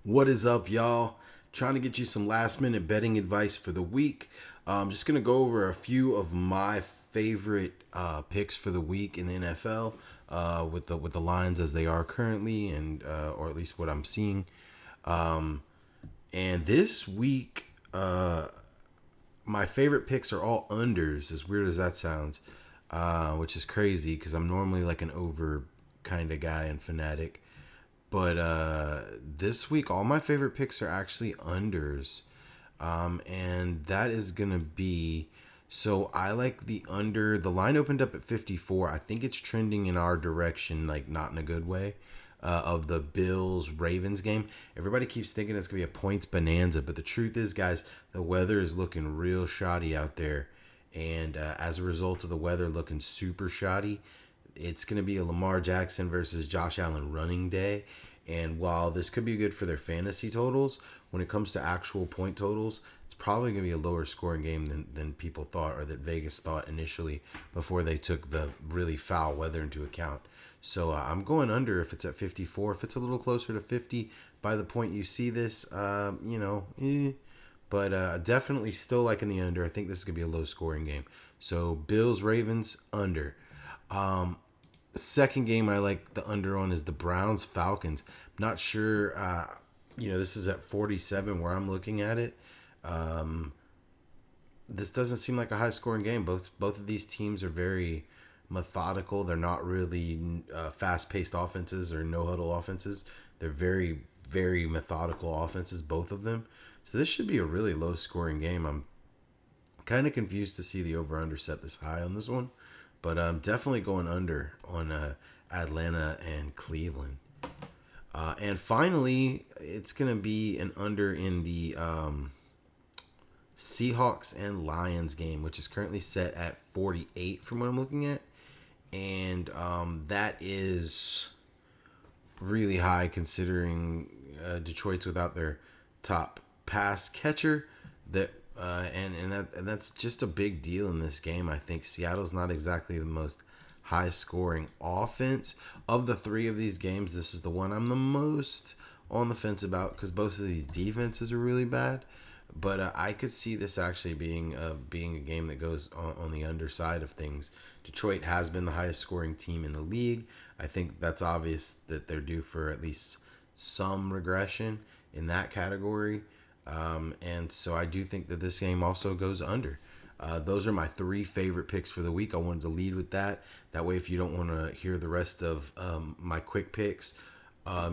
What is up, y'all? Trying to get you some last minute betting advice for the week. I'm just going to go over a few of my favorite picks for the week in the NFL with the lines as they are currently, and or at least what I'm seeing. And this week, my favorite picks are all unders, as weird as that sounds, which is crazy because I'm normally like an over kind of guy and fanatic. But this week, all my favorite picks are actually unders. And that is going to be. So I like the under. The line opened up at 54. I think it's trending in our direction, like not in a good way, of the Bills Ravens game. Everybody keeps thinking it's going to be a points bonanza. But the truth is, guys, the weather is looking real shoddy out there. And as a result of the weather looking super shoddy, it's going to be a Lamar Jackson versus Josh Allen running day. And while this could be good for their fantasy totals, when it comes to actual point totals, it's probably going to be a lower scoring game than people thought, or that Vegas thought initially before they took the really foul weather into account. So I'm going under if it's at 54. If it's a little closer to 50 by the point you see this, But definitely still liking the under. I think this is going to be a low scoring game. So Bills, Ravens, under. Second game I like the under on is the Browns Falcons. Not sure. This is at 47 where I'm looking at it. This doesn't seem like a high scoring game. Both of these teams are very methodical. They're not really fast paced offenses or no huddle offenses. They're very very methodical offenses, both of them. So this should be a really low scoring game. I'm kind of confused to see the over under set this high on this one. But I'm definitely going under on Atlanta and Cleveland. And finally, it's going to be an under in the Seahawks and Lions game, which is currently set at 48 from what I'm looking at. And that is really high considering Detroit's without their top pass catcher. That's just a big deal in this game. I think Seattle's not exactly the most high scoring offense. Of the three of these games, this is the one I'm the most on the fence about because both of these defenses are really bad. But I could see this actually being a game that goes on the underside of things. Detroit has been the highest scoring team in the league. I think that's obvious that they're due for at least some regression in that category. And so I do think that this game also goes under. Those are my three favorite picks for the week. I wanted to lead with that. That way, if you don't want to hear the rest of my quick picks,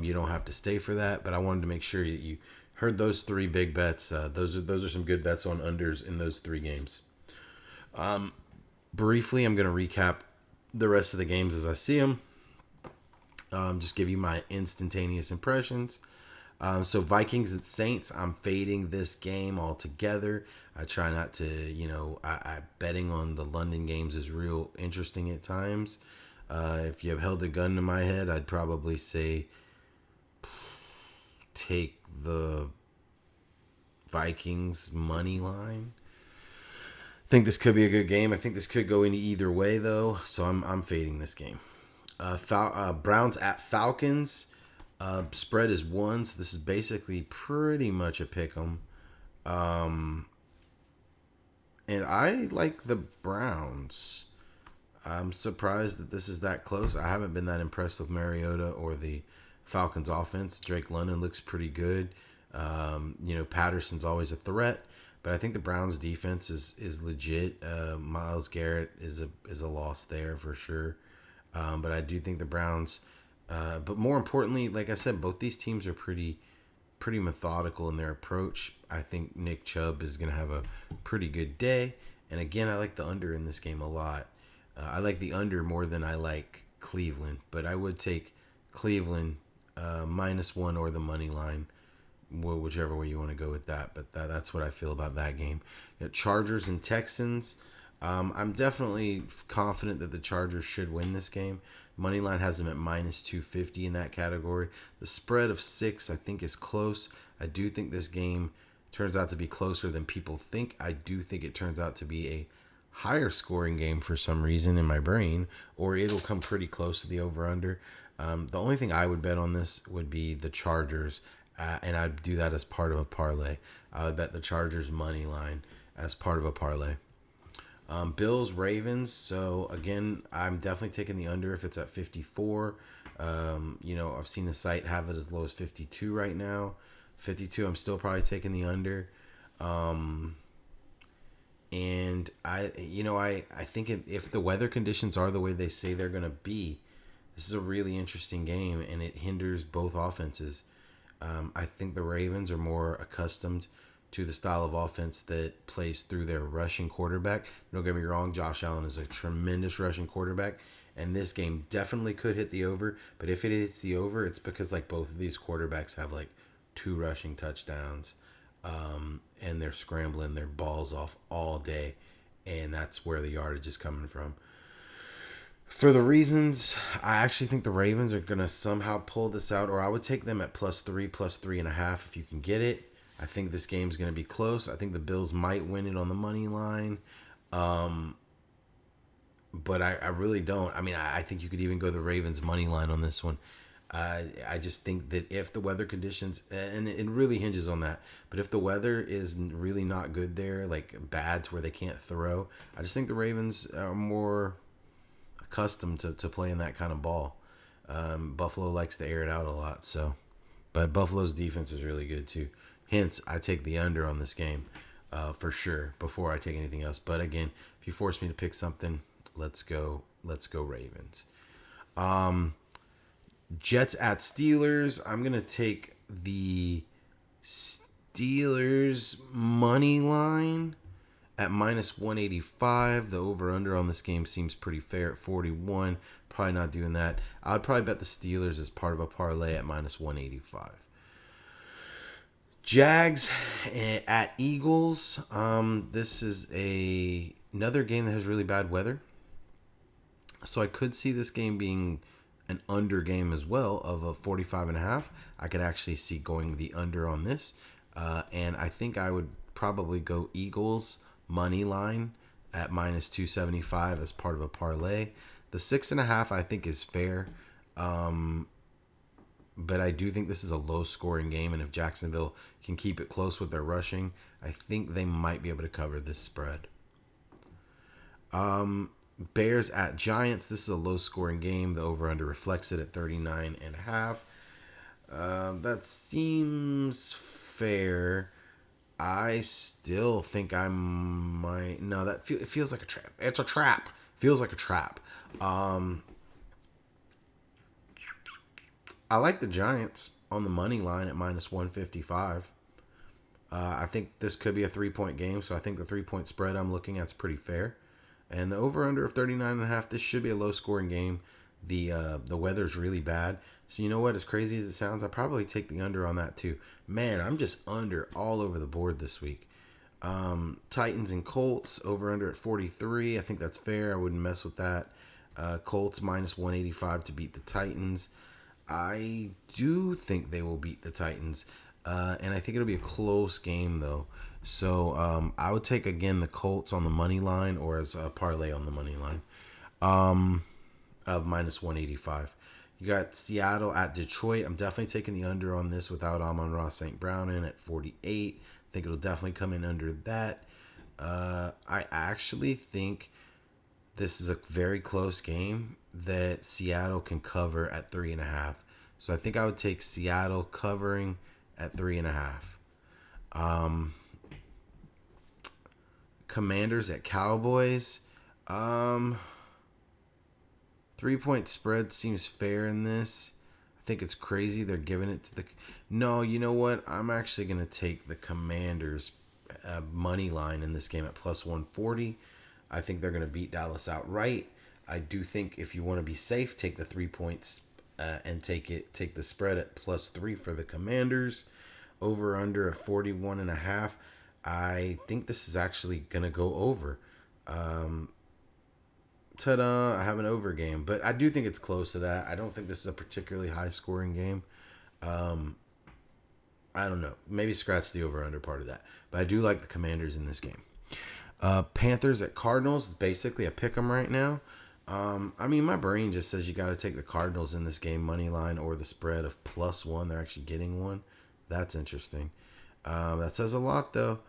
you don't have to stay for that. But I wanted to make sure that you heard those three big bets. Those are some good bets on unders in those three games. Briefly, I'm going to recap the rest of the games as I see them. Just give you my instantaneous impressions. So Vikings and Saints, I'm fading this game altogether. I try not to, I betting on the London games is real interesting at times. If you have held a gun to my head, I'd probably say take the Vikings money line. I think this could be a good game. I think this could go in either way though, so I'm fading this game. Browns at Falcons. Spread is 1, so this is basically pretty much a pick 'em. And I like the Browns. I'm surprised that this is that close. I haven't been that impressed with Mariota or the Falcons offense. Drake London looks pretty good. Patterson's always a threat, but I think the Browns defense is legit. Myles Garrett is a loss there for sure. But I do think the Browns. But more importantly, like I said, both these teams are pretty methodical in their approach. I think Nick Chubb is going to have a pretty good day. And again, I like the under in this game a lot. I like the under more than I like Cleveland. But I would take Cleveland -1 or the money line, whichever way you want to go with that. But that's what I feel about that game. Chargers and Texans. I'm definitely confident that the Chargers should win this game. Moneyline has them at -250 in that category. The spread of 6, I think, is close. I do think this game turns out to be closer than people think. I do think it turns out to be a higher scoring game for some reason in my brain, or it'll come pretty close to the over-under. The only thing I would bet on this would be the Chargers And I'd do that as part of a parlay. I would bet the Chargers money line as part of a parlay. Bills Ravens. So again, I'm definitely taking the under if it's at 54. I've seen the site have it as low as 52 right now. 52. I'm still probably taking the under. And I think if the weather conditions are the way they say they're going to be, this is a really interesting game, and it hinders both offenses. I think the Ravens are more accustomed to the style of offense that plays through their rushing quarterback. Don't get me wrong, Josh Allen is a tremendous rushing quarterback, and this game definitely could hit the over. But if it hits the over, it's because like both of these quarterbacks have like 2 rushing touchdowns, and they're scrambling their balls off all day, and that's where the yardage is coming from. For the reasons, I actually think the Ravens are going to somehow pull this out, or I would take them at +3, +3.5 if you can get it. I think this game's going to be close. I think the Bills might win it on the money line. But I really don't. I mean, I think you could even go the Ravens money line on this one. I just think that if the weather conditions, and it really hinges on that, but if the weather is really not good there, like bad to where they can't throw, I just think the Ravens are more accustomed to playing that kind of ball. Buffalo likes to air it out a lot, but Buffalo's defense is really good too. Hence, I take the under on this game for sure before I take anything else. But again, if you force me to pick something, let's go Ravens. Jets at Steelers. I'm gonna take the Steelers money line at -185. The over-under on this game seems pretty fair at 41. Probably not doing that. I'd probably bet the Steelers as part of a parlay at -185. Jags at Eagles. This is another game that has really bad weather. So I could see this game being an under game as well of a 45.5. I could actually see going the under on this. And I think I would probably go Eagles money line at -275 as part of a parlay. The 6.5 I think is fair, but I do think this is a low scoring game, and if Jacksonville can keep it close with their rushing, I think they might be able to cover this spread. Bears at Giants. This is a low scoring game. The over under reflects it at 39.5. That seems fair. I still think I might. No, it feels like a trap. It's a trap. Feels like a trap. I like the Giants on the money line at -155. I think this could be a 3-point game, so I think the 3-point spread I'm looking at is pretty fair. And the over under of 39.5. This should be a low scoring game. The weather's really bad. So you know what? As crazy as it sounds, I'll probably take the under on that too. Man, I'm just under all over the board this week. Titans and Colts, over under at 43. I think that's fair. I wouldn't mess with that. Colts -185 to beat the Titans. I do think they will beat the Titans. And I think it'll be a close game though. So I would take again the Colts on the money line or as a parlay on the money line of -185. You got Seattle at Detroit. I'm definitely taking the under on this without Amon-Ra St. Brown in at 48. I think it'll definitely come in under that. I actually think this is a very close game that Seattle can cover at 3.5. So I think I would take Seattle covering at 3.5. Commanders at Cowboys. 3-point spread seems fair in this. I think it's crazy they're giving it to the. No, you know what? I'm actually going to take the Commanders money line in this game at +140. I think they're going to beat Dallas outright. I do think if you want to be safe, take the 3 points and take the spread at +3 for the Commanders. Over under at 41.5. I think this is actually going to go over. Ta-da, I have an over game. But I do think it's close to that. I don't think this is a particularly high-scoring game. I don't know. Maybe scratch the over-under part of that. But I do like the Commanders in this game. Panthers at Cardinals. It's basically a pick 'em right now. I mean, my brain just says you got to take the Cardinals in this game, money line or the spread of +1. They're actually getting one. That's interesting. That says a lot, though.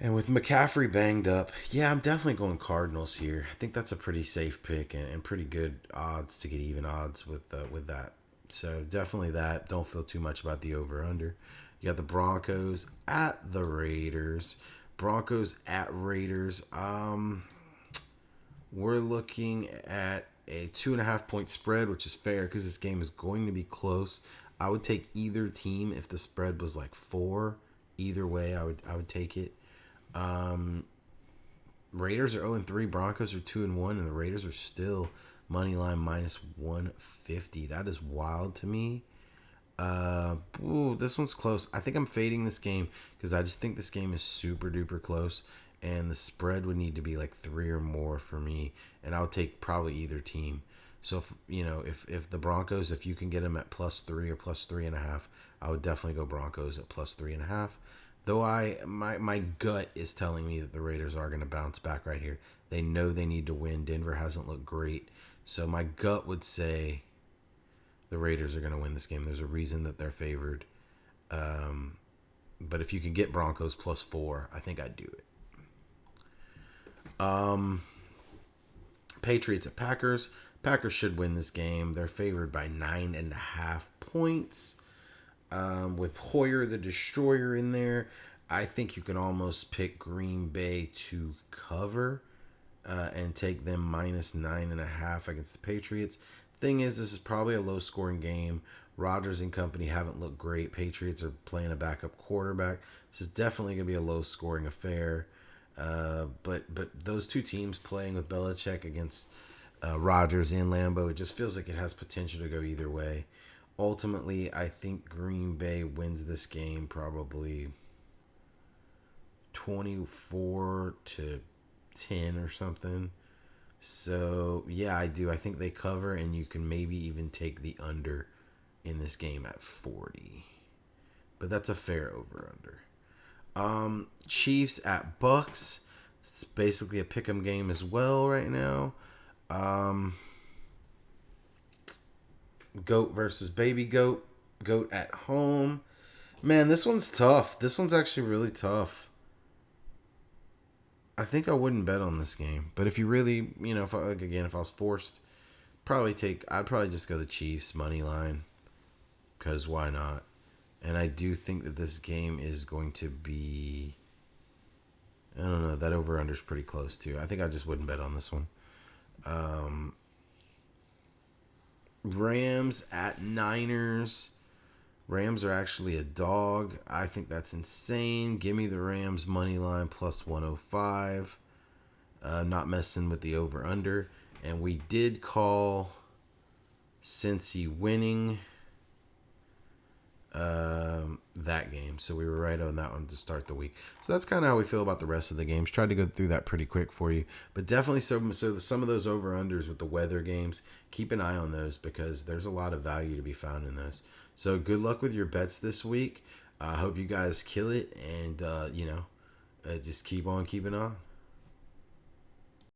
And with McCaffrey banged up, yeah, I'm definitely going Cardinals here. I think that's a pretty safe pick and pretty good odds to get even odds with that. So definitely that. Don't feel too much about the over under. You got the Broncos at the Raiders. Broncos at Raiders. We're looking at a 2.5 point spread, which is fair because this game is going to be close. I would take either team if the spread was like 4. Either way, I would take it. Um, Raiders are 0-3, Broncos are 2-1, and the Raiders are still money line minus 150. That is wild to me. This one's close. I think I'm fading this game because I just think this game is super duper close, and the spread would need to be like 3 or more for me, and I'll take probably either team. So if the Broncos, if you can get them at +3 or +3.5, I would definitely go Broncos at +3.5. Though my gut is telling me that the Raiders are going to bounce back right here. They know they need to win. Denver hasn't looked great, so my gut would say the Raiders are going to win this game. There's a reason that they're favored. But if you can get Broncos +4, I think I'd do it. Patriots at Packers. Packers should win this game. They're favored by 9.5 points. With Hoyer the Destroyer in there, I think you can almost pick Green Bay to cover and take them -9.5 against the Patriots. Thing is, this is probably a low scoring game. Rodgers and company haven't looked great. Patriots are playing a backup quarterback. This is definitely going to be a low scoring affair. But those two teams playing with Belichick against Rodgers and Lambeau, it just feels like it has potential to go either way. Ultimately, I think Green Bay wins this game probably 24-10 or something. So, yeah, I do. I think they cover, and you can maybe even take the under in this game at 40. But that's a fair over-under. Chiefs at Bucks. It's basically a pick'em game as well right now. Goat versus baby goat. Goat at home. Man, this one's tough. This one's actually really tough. I think I wouldn't bet on this game, but if you really, if I was forced, I'd probably just go the Chiefs money line, because why not? And I do think that this game is going to be, I don't know, that over under is pretty close too. I think I just wouldn't bet on this one. Rams at Niners. Rams are actually a dog. I think that's insane. Give me the Rams money line +105. Not messing with the over under. And we did call Cincy winning that game. So we were right on that one to start the week. So that's kind of how we feel about the rest of the games. Tried to go through that pretty quick for you. But definitely some of those over-unders with the weather games, keep an eye on those because there's a lot of value to be found in those. So good luck with your bets this week. I hope you guys kill it and, just keep on keeping on.